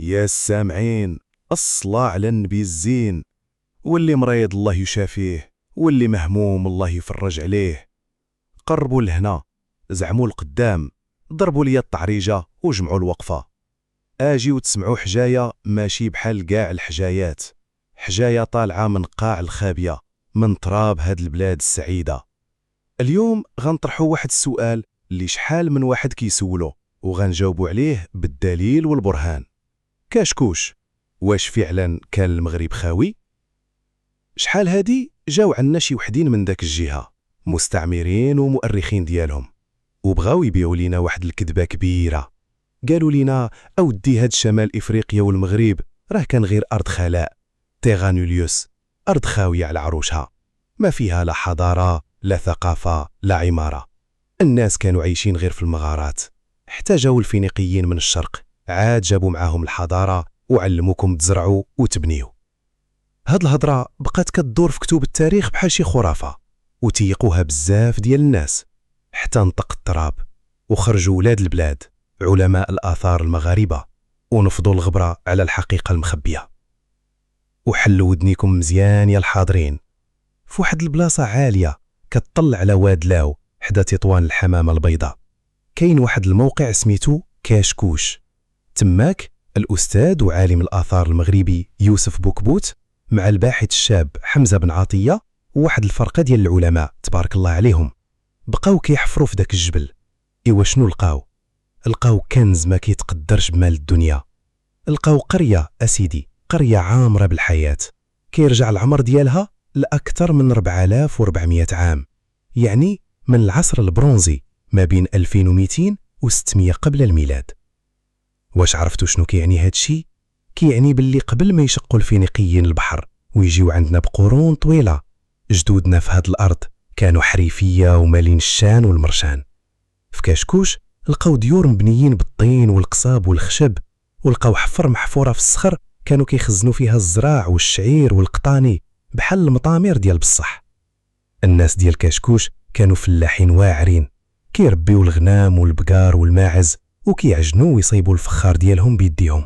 يا السامعين، الصلاة على النبي الزين. واللي مريض الله يشافيه، واللي مهموم الله يفرج عليه. قربوا لهنا، زعموا القدام، ضربوا لي الطعريجة وجمعوا الوقفة. اجي وتسمعوا حجاية ماشي بحال كاع الحجايات، حجاية طالعة من قاع الخابية، من تراب هاد البلاد السعيدة. اليوم غنطرحوا واحد السؤال اللي شحال من واحد كيسولو، وغنجاوبوا عليه بالدليل والبرهان. كاشكوش، واش فعلا كان المغرب خاوي؟ شحال هادي جاو عنا شي وحدين من داك الجهة، مستعمرين ومؤرخين ديالهم، وبغاو يبيعوا لينا واحد الكذبة كبيرة. قالوا لينا اودي هاد شمال افريقيا والمغرب راه كان غير ارض خلاء، تيغانوليوس، ارض خاوية على عروشها، ما فيها لا حضارة لا ثقافة لا عمارة. الناس كانوا عايشين غير في المغارات، حتى جاو الفينيقيين من الشرق، عاد جابوا معاهم الحضارة وعلموكم تزرعوا وتبنيوا. هاد الهضرة بقات كتدور في كتب التاريخ بحال شي خرافة، وتيقوها بزاف ديال الناس، حتى نطق التراب وخرجوا ولاد البلاد علماء الآثار المغاربة ونفضوا الغبرة على الحقيقة المخبية. وحلوا ودنيكم مزيان يا الحاضرين، في واحد البلاصة عالية كتطلع على واد لاو حدا تطوان الحمامة البيضاء، كاين واحد الموقع سميتو كاشكوش. تماك الأستاذ وعالم الآثار المغربي يوسف بوكبوت مع الباحث الشاب حمزة بن عطية وواحد الفرقة ديال العلماء تبارك الله عليهم بقاو كيحفروا في داك الجبل. إوا شنو لقاو كنز ما كيتقدرش بمال الدنيا. لقاو قرية أسيدي، قرية عامرة بالحياة، كيرجع العمر ديالها لأكثر من 4400 عام، يعني من العصر البرونزي ما بين 2200 و 600 قبل الميلاد. واش عرفتوا شنو كيعني هاد الشيء؟ كيعني باللي قبل ما يشقوا الفينيقيين البحر ويجيو عندنا بقرون طويلة، جدودنا في هاد الأرض كانوا حريفية ومالين الشان والمرشان. في كاشكوش لقاو ديور مبنيين بالطين والقصاب والخشب، ولقاو حفر محفورة في الصخر كانوا كيخزنوا فيها الزراع والشعير والقطاني بحال المطامير ديال بصح. الناس ديال كاشكوش كانوا فلاحين واعرين، كيربيو الغنام والبقار والماعز وكيعجنوا ويصيبوا الفخار ديالهم بيديهم.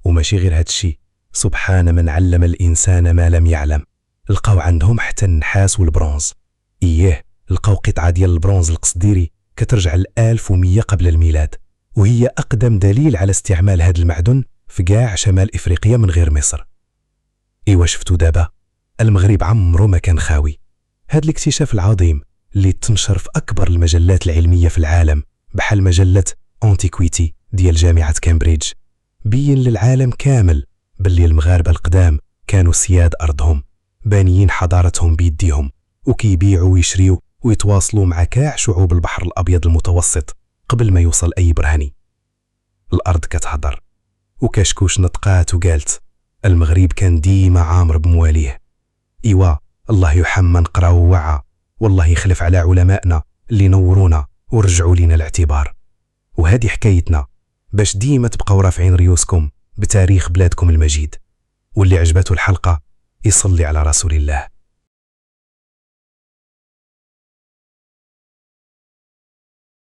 وماشي غير هاد الشيء، سبحان من علم الإنسان ما لم يعلم، لقاو عندهم حتى النحاس والبرونز. لقاو قطعة ديال البرونز القصديري كترجع ل 1100 قبل الميلاد، وهي أقدم دليل على استعمال هاد المعدن في كاع شمال إفريقيا من غير مصر. شفتوا دابا المغرب عمرو ما كان خاوي. هاد الاكتشاف العظيم اللي تنشر في أكبر المجلات العلمية في العالم بحال مجلة أنتيكويتي ديال جامعة كامبريدج بين للعالم كامل باللي المغاربة القدام كانوا سياد أرضهم، بانيين حضارتهم بيديهم، وكيبيعوا ويشريوا ويتواصلوا مع كاع شعوب البحر الأبيض المتوسط قبل ما يوصل أي برهني. الأرض كتهضر، وكاشكوش نطقات وقالت المغرب كان ديما عامر بمواليه. الله يرحم من قرا ووعى، والله يخلف على علمائنا اللي نورونا ورجعوا لنا الاعتبار. وهذه حكايتنا باش ديما تبقاو رافعين ريوسكم بتاريخ بلادكم المجيد. واللي عجبته الحلقة يصلي على رسول الله.